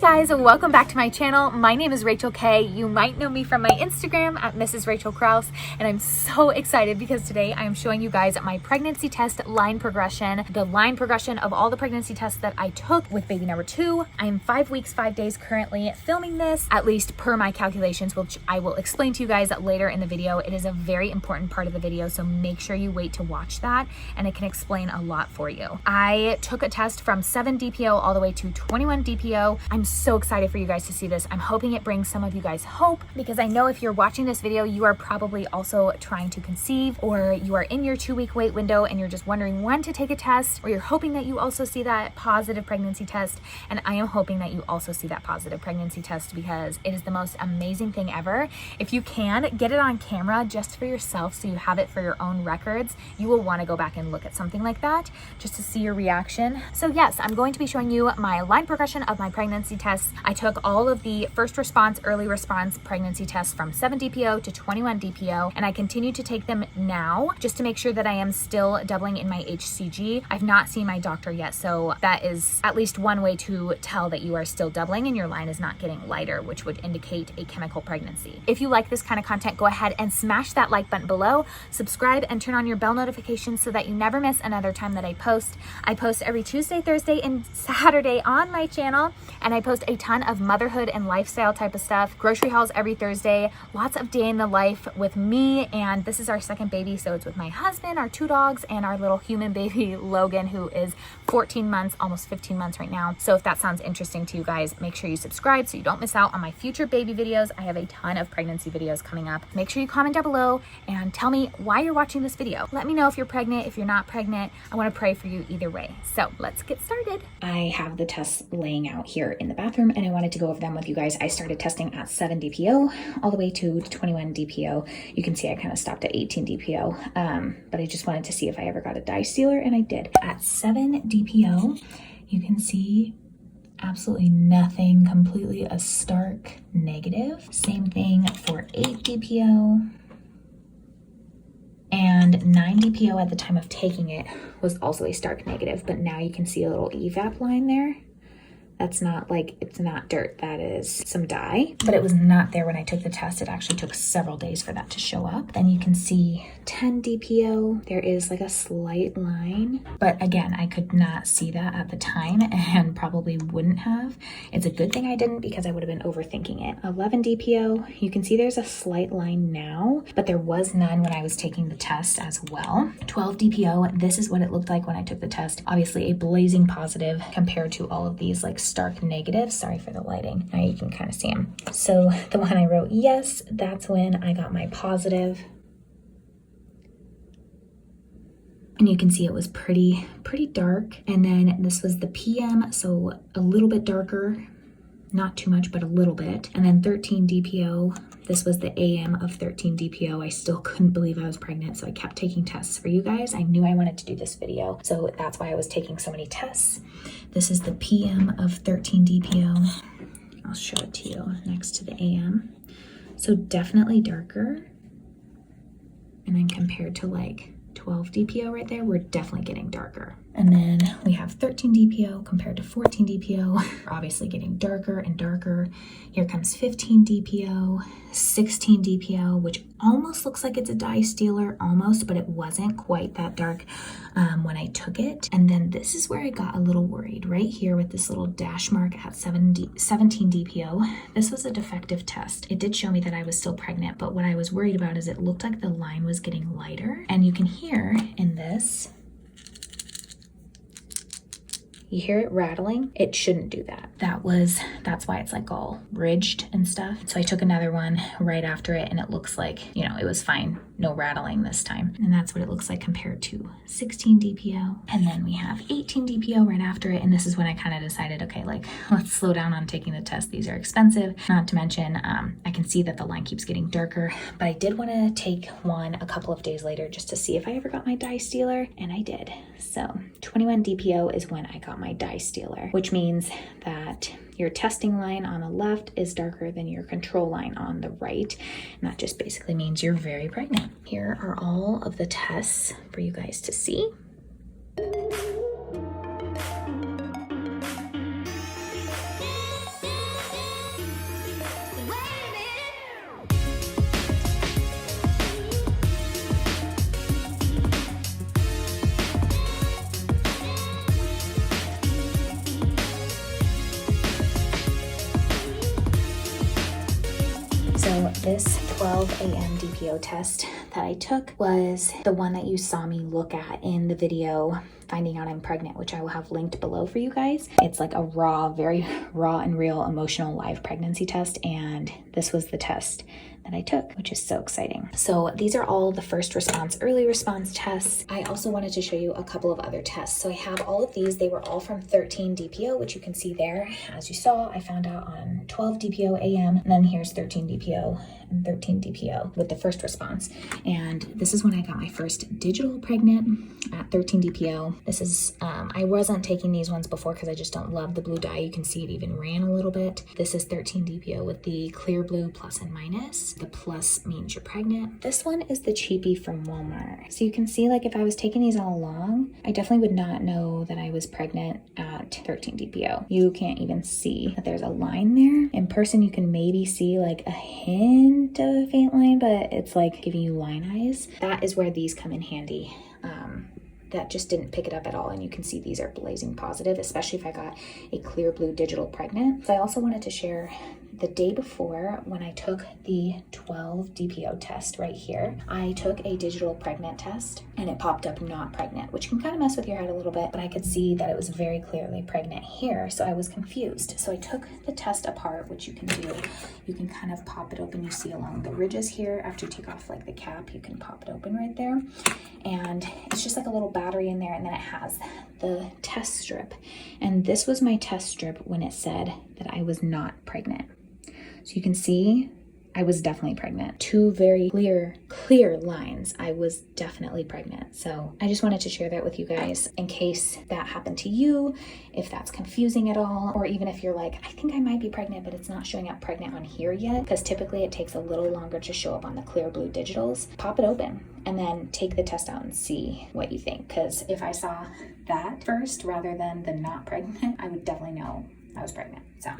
guys, welcome back to my channel. My name is Rachel K. You might know me from my Instagram at MRSRACHELKRAUS, and I'm so excited because today I am showing you guys my pregnancy test line progression, the line progression of all the pregnancy tests that I took with baby number 2. I am 5 weeks, 5 days currently filming this, at least per my calculations, which I will explain to you guys later in the video. It is a very important part of the video, so make sure you wait to watch that, and it can explain a lot for you. I took a test from 7 DPO all the way to 21 DPO. I'm so excited for you guys to see this. I'm hoping it brings some of you guys hope, because I know if you're watching this video, you are probably also trying to conceive, or you are in your 2-week wait window and you're just wondering when to take a test, or you're hoping that you also see that positive pregnancy test. And I am hoping that you also see that positive pregnancy test, because it is the most amazing thing ever. If you can, get it on camera just for yourself so you have it for your own records. You will want to go back and look at something like that just to see your reaction. So yes, I'm going to be showing you my line progression of my pregnancy tests. I took all of the first response, early response pregnancy tests from 7 DPO to 21 DPO, and I continue to take them now just to make sure that I am still doubling in my HCG. I've not seen my doctor yet, so that is at least one way to tell that you are still doubling and your line is not getting lighter, which would indicate a chemical pregnancy. If you like this kind of content, go ahead and smash that like button below, subscribe, and turn on your bell notifications so that you never miss another time that I post. I post every Tuesday, Thursday, and Saturday on my channel, and I post a ton of motherhood and lifestyle type of stuff, grocery hauls every Thursday, lots of day in the life with me, and this is our second baby, so it's with my husband, our 2 dogs, and our little human baby Logan, who is 14 months, almost 15 months right now. So if that sounds interesting to you guys, make sure you subscribe so you don't miss out on my future baby videos. I have a ton of pregnancy videos coming up. Make sure you comment down below and tell me why you're watching this video. Let me know if you're pregnant, if you're not pregnant. I want to pray for you either way. So let's get started. I have the tests laying out here in the bathroom, and I wanted to go over them with you guys. I started testing at 7 DPO all the way to 21 DPO. You can see I kind of stopped at 18 DPO, but I just wanted to see if I ever got a dye stealer, and I did. At 7 DPO, you can see absolutely nothing, completely a stark negative. Same thing for 8 DPO. And 9 DPO at the time of taking it was also a stark negative, but now you can see a little evap line there. That's not like, it's not dirt, that is some dye, but it was not there when I took the test. It actually took several days for that to show up. Then you can see 10 DPO, there is like a slight line, but again, I could not see that at the time and probably wouldn't have. It's a good thing I didn't, because I would have been overthinking it. 11 DPO, you can see there's a slight line now, but there was none when I was taking the test as well. 12 DPO, this is what it looked like when I took the test. Obviously a blazing positive compared to all of these like stark negatives. Sorry for the lighting. Now you can kind of see them. So the one I wrote yes, that's when I got my positive. And you can see it was pretty dark. And then this was the PM, so a little bit darker, not too much, but a little bit. And then 13 DPO, this was the AM of 13 DPO. I still couldn't believe I was pregnant, so I kept taking tests for you guys. I knew I wanted to do this video, so that's why I was taking so many tests. This is the PM of 13 DPO. I'll show it to you next to the AM. So definitely darker. And then compared to like 12 DPO right there, we're definitely getting darker. And then we have 13 DPO compared to 14 DPO. We're obviously getting darker and darker. Here comes 15 DPO, 16 DPO, which almost looks like it's a dye stealer, almost, but it wasn't quite that dark when I took it. And then this is where I got a little worried, right here with this little dash mark at 17 DPO. This was a defective test. It did show me that I was still pregnant, but what I was worried about is it looked like the line was getting lighter. And you can hear in this, you hear it rattling. It shouldn't do that. That's why it's like all ridged and stuff. So I took another one right after it, and it looks like, you know, it was fine. No rattling this time. And that's what it looks like compared to 16 DPO. And then we have 18 DPO right after it. And this is when I kind of decided, okay, like, let's slow down on taking the test. These are expensive. Not to mention, I can see that the line keeps getting darker, but I did want to take one a couple of days later just to see if I ever got my dye stealer, and I did. So 21 DPO is when I got my dye stealer, which means that your testing line on the left is darker than your control line on the right. And that just basically means you're very pregnant. Here are all of the tests for you guys to see. This 12 a.m. DPO test that I took was the one that you saw me look at in the video finding out I'm pregnant, which I will have linked below for you guys. It's like a very raw and real emotional live pregnancy test, and this was the test that I took, which is so exciting. So these are all the first response, early response tests. I also wanted to show you a couple of other tests. So I have all of these. They were all from 13 DPO, which you can see there. As you saw, I found out on 12 DPO AM, and then here's 13 DPO and 13 DPO with the first response. And this is when I got my first digital pregnant at 13 DPO. This is, I wasn't taking these ones before because I just don't love the blue dye. You can see it even ran a little bit. This is 13 DPO with the clear blue plus and minus. The plus means you're pregnant. This one is the cheapie from Walmart. So you can see, like, if I was taking these all along, I definitely would not know that I was pregnant at 13 DPO. You can't even see that there's a line there. In person, you can maybe see like a hint of a faint line, but it's like giving you line eyes. That is where these come in handy. That just didn't pick it up at all, and you can see these are blazing positive, especially if I got a clear blue digital pregnant. So I also wanted to share the day before when I took the 12 DPO test right here. I took a digital pregnant test and it popped up not pregnant, which can kind of mess with your head a little bit, but I could see that it was very clearly pregnant here, so I was confused. So I took the test apart, which you can do. You can kind of pop it open. You see along the ridges here, after you take off like the cap, you can pop it open right there. And it's just like a little battery in there, and then it has the test strip. And this was my test strip when it said that I was not pregnant. So you can see I was definitely pregnant. Two very clear lines. I was definitely pregnant. So I just wanted to share that with you guys in case that happened to you, if that's confusing at all, or even if you're like, I think I might be pregnant, but it's not showing up pregnant on here yet, because typically it takes a little longer to show up on the clear blue digitals. Pop it open and then take the test out and see what you think. Because if I saw that first rather than the not pregnant, I would definitely know I was pregnant. So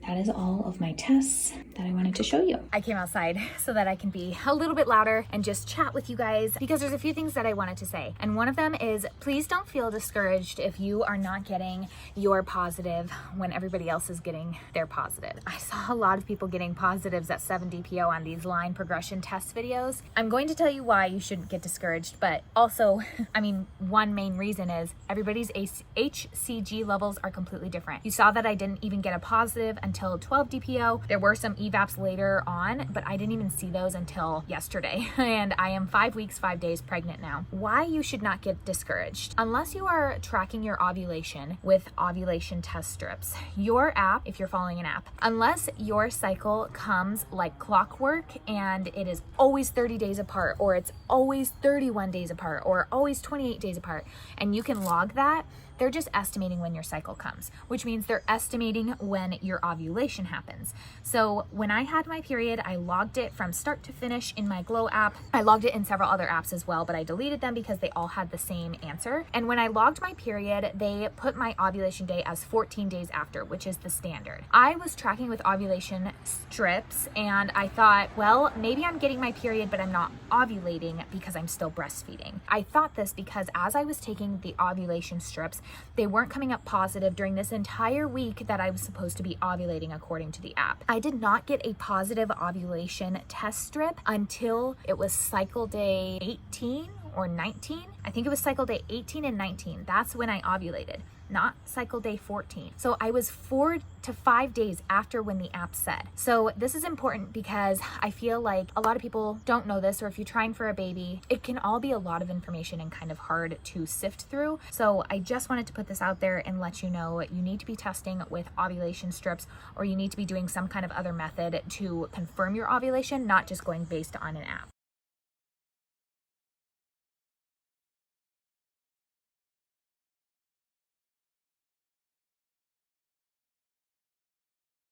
that is all of my tests that I wanted to show you. I came outside so that I can be a little bit louder and just chat with you guys, because there's a few things that I wanted to say. And one of them is, please don't feel discouraged if you are not getting your positive when everybody else is getting their positive. I saw a lot of people getting positives at 7 DPO on these line progression test videos. I'm going to tell you why you shouldn't get discouraged, but also, I mean, one main reason is everybody's HCG levels are completely different. You saw that I didn't even get a positive until 12 DPO. There were some EVAPs later on, but I didn't even see those until yesterday. And I am 5 weeks, 5 days pregnant now. Why you should not get discouraged. Unless you are tracking your ovulation with ovulation test strips, your app, if you're following an app, unless your cycle comes like clockwork and it is always 30 days apart, or it's always 31 days apart, or always 28 days apart, and you can log that, they're just estimating when your cycle comes, which means they're estimating when your ovulation happens. So when I had my period, I logged it from start to finish in my Glow app. I logged it in several other apps as well, but I deleted them because they all had the same answer. And when I logged my period, they put my ovulation day as 14 days after, which is the standard. I was tracking with ovulation strips and I thought, well, maybe I'm getting my period, but I'm not ovulating because I'm still breastfeeding. I thought this because as I was taking the ovulation strips, they weren't coming up positive during this entire week that I was supposed to be ovulating according to the app. I did not get a positive ovulation test strip until it was cycle day 18 or 19. I think it was cycle day 18 and 19. That's when I ovulated, not cycle day 14. So I was 4 to 5 days after when the app said. So this is important because I feel like a lot of people don't know this, or if you're trying for a baby, it can all be a lot of information and kind of hard to sift through. So I just wanted to put this out there and let you know you need to be testing with ovulation strips, or you need to be doing some kind of other method to confirm your ovulation, not just going based on an app.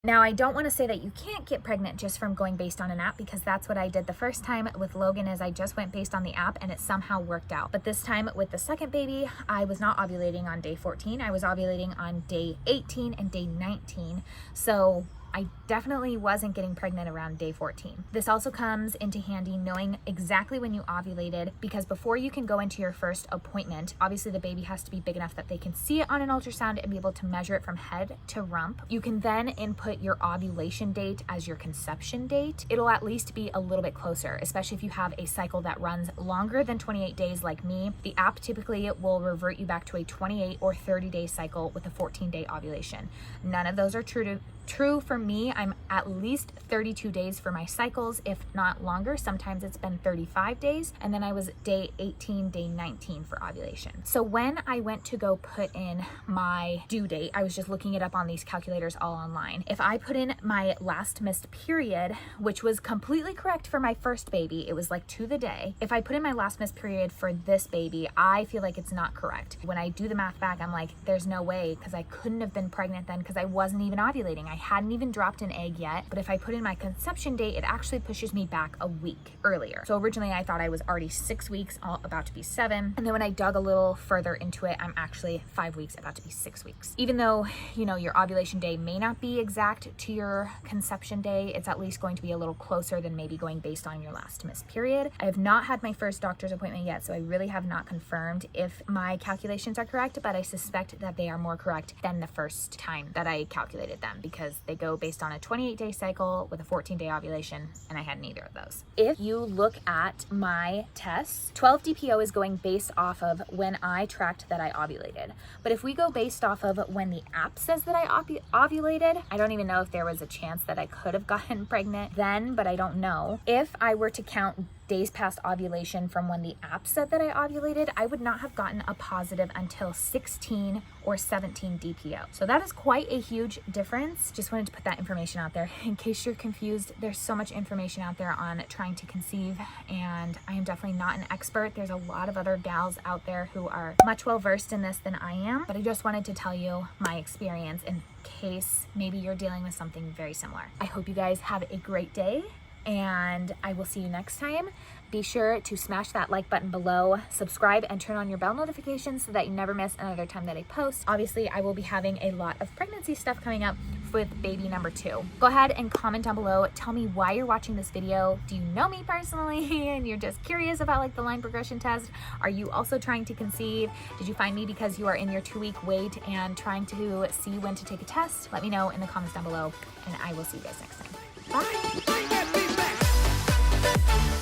Now, I don't want to say that you can't get pregnant just from going based on an app, because that's what I did the first time with Logan, is I just went based on the app and it somehow worked out. But this time with the second baby, I was not ovulating on day 14. I was ovulating on day 18 and day 19. So I definitely wasn't getting pregnant around day 14. This also comes into handy knowing exactly when you ovulated, because before you can go into your first appointment, obviously the baby has to be big enough that they can see it on an ultrasound and be able to measure it from head to rump. You can then input your ovulation date as your conception date. It'll at least be a little bit closer, especially if you have a cycle that runs longer than 28 days like me. The app typically will revert you back to a 28 or 30-day cycle with a 14-day ovulation. None of those are true for me. I'm at least 32 days for my cycles, if not longer. Sometimes it's been 35 days. And then I was day 18, day 19 for ovulation. So when I went to go put in my due date, I was just looking it up on these calculators all online. If I put in my last missed period, which was completely correct for my first baby, it was like to the day. If I put in my last missed period for this baby, I feel like it's not correct. When I do the math back, I'm like, there's no way, because I couldn't have been pregnant then because I wasn't even ovulating. I hadn't even dropped an egg yet. But if I put in my conception date, it actually pushes me back a week earlier. So originally I thought I was already 6 weeks, about to be 7. And then when I dug a little further into it, I'm actually 5 weeks, about to be 6 weeks. Even though, you know, your ovulation day may not be exact to your conception day, it's at least going to be a little closer than maybe going based on your last missed period. I have not had my first doctor's appointment yet, so I really have not confirmed if my calculations are correct, but I suspect that they are more correct than the first time that I calculated them, because they go based on a 28-day cycle with a 14-day ovulation, and I had neither of those. If you look at my tests, 12 DPO is going based off of when I tracked that I ovulated. But if we go based off of when the app says that I ovulated, I don't even know if there was a chance that I could have gotten pregnant then, but I don't know. If I were to count days past ovulation from when the app said that I ovulated, I would not have gotten a positive until 16 or 17 DPO. So that is quite a huge difference. Just wanted to put that information out there in case you're confused. There's so much information out there on trying to conceive, and I am definitely not an expert. There's a lot of other gals out there who are much well versed in this than I am, but I just wanted to tell you my experience in case maybe you're dealing with something very similar. I hope you guys have a great day, and I will see you next time. Be sure to smash that like button below, subscribe, and turn on your bell notifications so that you never miss another time that I post. Obviously, I will be having a lot of pregnancy stuff coming up with baby number 2. Go ahead and comment down below. Tell me why you're watching this video. Do you know me personally and you're just curious about like the line progression test? Are you also trying to conceive? Did you find me because you are in your 2-week wait and trying to see when to take a test? Let me know in the comments down below, and I will see you guys next time. Bye.